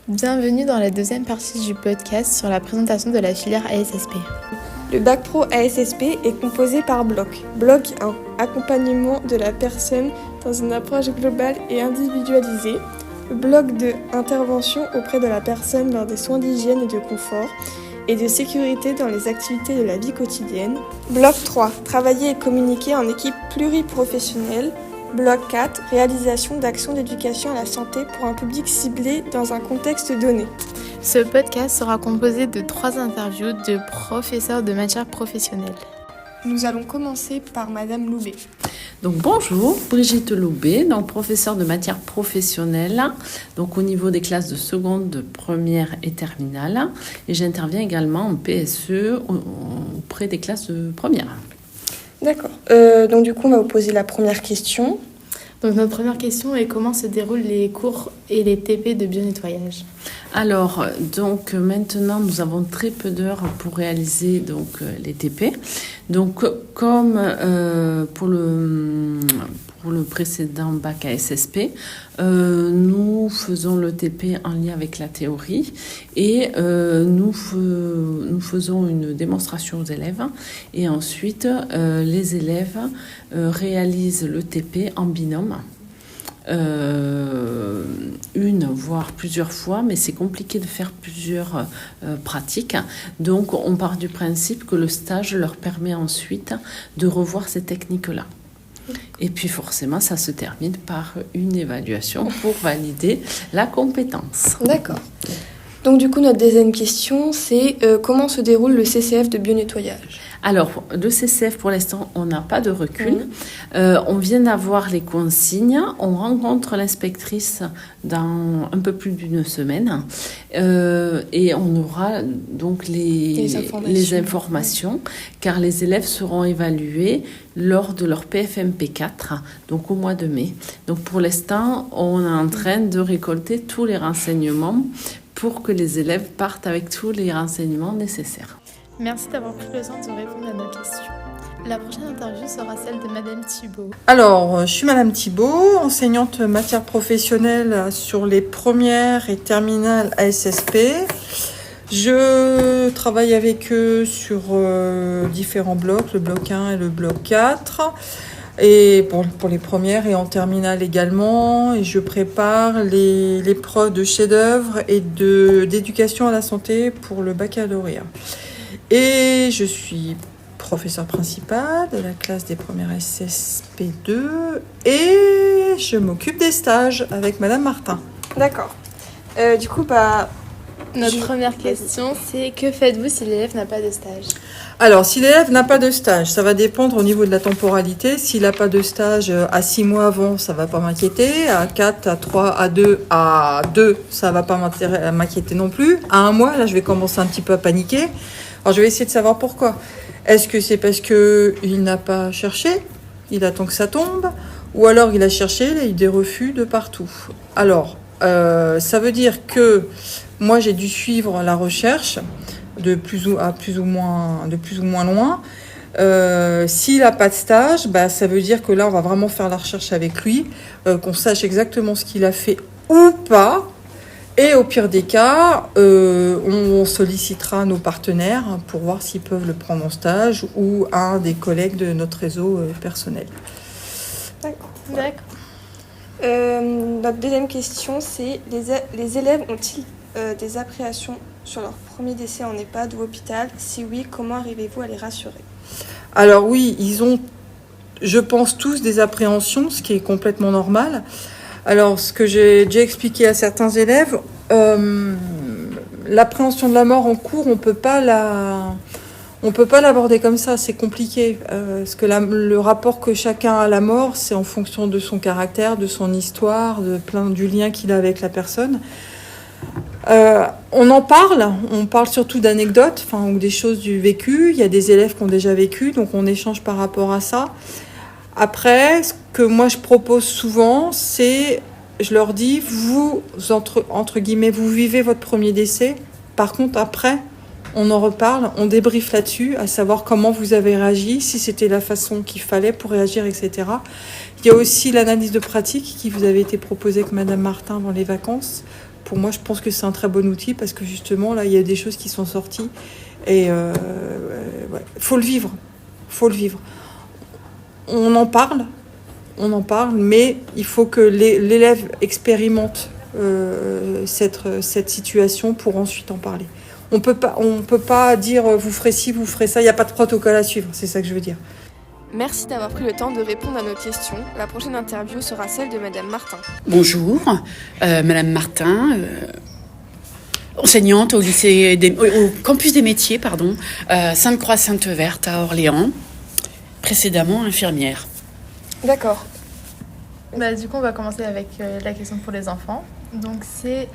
Bienvenue dans la deuxième partie du podcast sur la présentation de la filière ASSP. Le bac pro ASSP est composé par blocs. Bloc 1, accompagnement de la personne dans une approche globale et individualisée. Bloc 2, intervention auprès de la personne lors des soins d'hygiène et de confort et de sécurité dans les activités de la vie quotidienne. Bloc 3, travailler et communiquer en équipe pluriprofessionnelle. Bloc 4, réalisation d'actions d'éducation à la santé pour un public ciblé dans un contexte donné. Ce podcast sera composé de 3 interviews de professeurs de matières professionnelles. Nous allons commencer par Madame Loubet. Donc bonjour, Brigitte Loubet, donc professeure de matières professionnelles, donc au niveau des classes de seconde, de première et terminale. Et j'interviens également en PSE auprès des classes de première. D'accord. Donc du coup, on va vous poser la première question. Donc notre première question est comment se déroulent les cours et les TP de bionettoyage ? Alors, donc maintenant, nous avons très peu d'heures pour réaliser donc les TP. Donc, comme pour le précédent bac ASSP, nous faisons le TP en lien avec la théorie et nous faisons une démonstration aux élèves et ensuite les élèves réalisent le TP en binôme. Une voire plusieurs fois, mais c'est compliqué de faire plusieurs pratiques. Donc on part du principe que le stage leur permet ensuite de revoir ces techniques-là. Et puis forcément, ça se termine par une évaluation pour valider la compétence. D'accord. Donc du coup, notre deuxième question, c'est comment se déroule le CCF de bionettoyage ? Alors, le CCF, pour l'instant, on n'a pas de recul. On vient d'avoir les consignes. On rencontre l'inspectrice dans un peu plus d'une semaine. Et on aura donc les informations, car les élèves seront évalués lors de leur PFMP4, donc au mois de mai. Donc, pour l'instant, on est en train de récolter tous les renseignements pour que les élèves partent avec tous les renseignements nécessaires. Merci d'avoir pris le temps de répondre à nos questions. La prochaine interview sera celle de Madame Thibault. Alors, je suis Madame Thibault, enseignante matière professionnelle sur les premières et terminales ASSP. Je travaille avec eux sur différents blocs, le bloc 1 et le bloc 4. Et pour les premières et en terminale également, et je prépare les l'épreuve de chef-d'œuvre et d'éducation à la santé pour le baccalauréat. Et je suis professeure principale de la classe des premières SSP2 et je m'occupe des stages avec Madame Martin. D'accord. Du coup, notre première question, c'est que faites-vous si l'élève n'a pas de stage ? Alors, si l'élève n'a pas de stage, ça va dépendre au niveau de la temporalité. S'il n'a pas de stage à 6 mois avant, ça ne va pas m'inquiéter. À 4, à 3, à 2, ça ne va pas m'inquiéter non plus. À 1 mois, là, je vais commencer un petit peu à paniquer. Alors, je vais essayer de savoir pourquoi. Est-ce que c'est parce qu'il n'a pas cherché ? Il attend que ça tombe ? Ou alors, il a cherché, il a eu des refus de partout. Alors, ça veut dire que moi, j'ai dû suivre la recherche de plus ou moins loin. S'il n'a pas de stage, ça veut dire que là, on va vraiment faire la recherche avec lui, qu'on sache exactement ce qu'il a fait ou pas. Et au pire des cas, on sollicitera nos partenaires pour voir s'ils peuvent le prendre en stage ou un des collègues de notre réseau personnel. D'accord. Notre deuxième question, c'est les élèves ont-ils des appréhensions sur leur premier décès en EHPAD ou hôpital ? Si oui, comment arrivez-vous à les rassurer ? Alors oui, ils ont, je pense, tous des appréhensions, ce qui est complètement normal. Alors, ce que j'ai déjà expliqué à certains élèves, l'appréhension de la mort en cours, on peut pas l'aborder comme ça, c'est compliqué. Parce que le rapport que chacun a à la mort, c'est en fonction de son caractère, de son histoire, du lien qu'il a avec la personne. On parle surtout d'anecdotes, ou des choses du vécu. Il y a des élèves qui ont déjà vécu, donc on échange par rapport à ça. Après, ce que moi je propose souvent, c'est, je leur dis, vous, entre guillemets, vous vivez votre premier décès. Par contre, après, on en reparle, on débriefe là-dessus, à savoir comment vous avez réagi, si c'était la façon qu'il fallait pour réagir, etc. Il y a aussi l'analyse de pratique qui vous avait été proposée avec Madame Martin avant les vacances, pour moi, je pense que c'est un très bon outil parce que justement, là, il y a des choses qui sont sorties et faut le vivre. Faut le vivre. On en parle, mais il faut que l'élève expérimente cette situation pour ensuite en parler. On peut pas dire vous ferez ci, vous ferez ça. Il n'y a pas de protocole à suivre. C'est ça que je veux dire. Merci d'avoir pris le temps de répondre à nos questions. La prochaine interview sera celle de Madame Martin. Bonjour, Madame Martin, enseignante au campus des métiers, Sainte-Croix-Sainte-Verte à Orléans, précédemment infirmière. D'accord. Du coup, on va commencer avec la question pour les enfants. Donc, c'est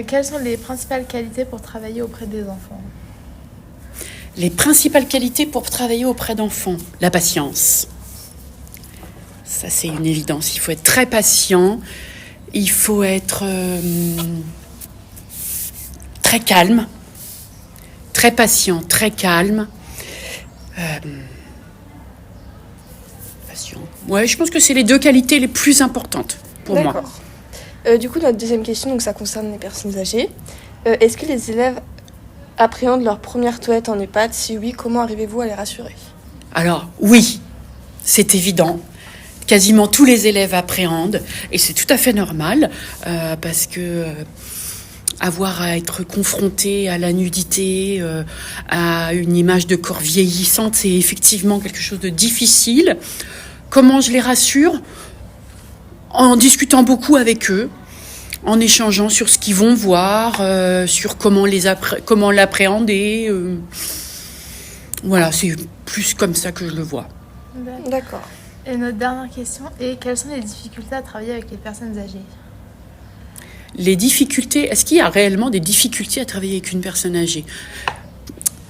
quelles sont les principales qualités pour travailler auprès des enfants ? Les principales qualités pour travailler auprès d'enfants, la patience. Ça, c'est une évidence. Il faut être très patient. Il faut être très calme. Très patient, très calme. Patient. Ouais, je pense que c'est les 2 qualités les plus importantes pour moi. D'accord. Du coup, notre deuxième question, donc, ça concerne les personnes âgées. Est-ce que les élèves appréhendent leur première toilette en EHPAD ? Si oui, comment arrivez-vous à les rassurer ? Alors, oui, c'est évident. Quasiment tous les élèves appréhendent, et c'est tout à fait normal, parce que avoir à être confronté à la nudité, à une image de corps vieillissante, c'est effectivement quelque chose de difficile. Comment je les rassure ? En discutant beaucoup avec eux, en échangeant sur ce qu'ils vont voir, sur comment l'appréhender. Voilà, c'est plus comme ça que je le vois. D'accord. Et notre dernière question est quelles sont les difficultés à travailler avec les personnes âgées ? Les difficultés, est-ce qu'il y a réellement des difficultés à travailler avec une personne âgée ?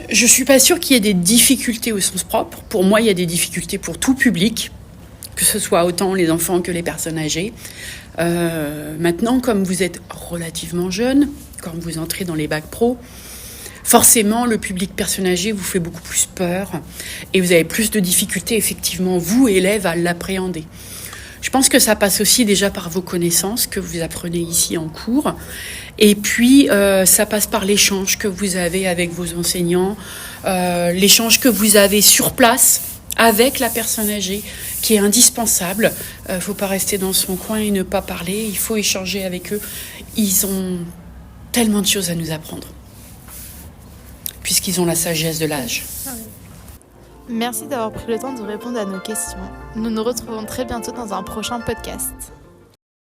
Je ne suis pas sûre qu'il y ait des difficultés au sens propre. Pour moi, il y a des difficultés pour tout public, que ce soit autant les enfants que les personnes âgées. Maintenant, comme vous êtes relativement jeune, quand vous entrez dans les bacs pro, forcément, le public personne âgée vous fait beaucoup plus peur et vous avez plus de difficultés, effectivement, vous, élèves, à l'appréhender. Je pense que ça passe aussi déjà par vos connaissances que vous apprenez ici en cours. Et puis, ça passe par l'échange que vous avez avec vos enseignants, l'échange que vous avez sur place avec la personne âgée, qui est indispensable. Il ne faut pas rester dans son coin et ne pas parler. Il faut échanger avec eux. Ils ont tellement de choses à nous apprendre, puisqu'ils ont la sagesse de l'âge. Merci d'avoir pris le temps de répondre à nos questions. Nous nous retrouvons très bientôt dans un prochain podcast.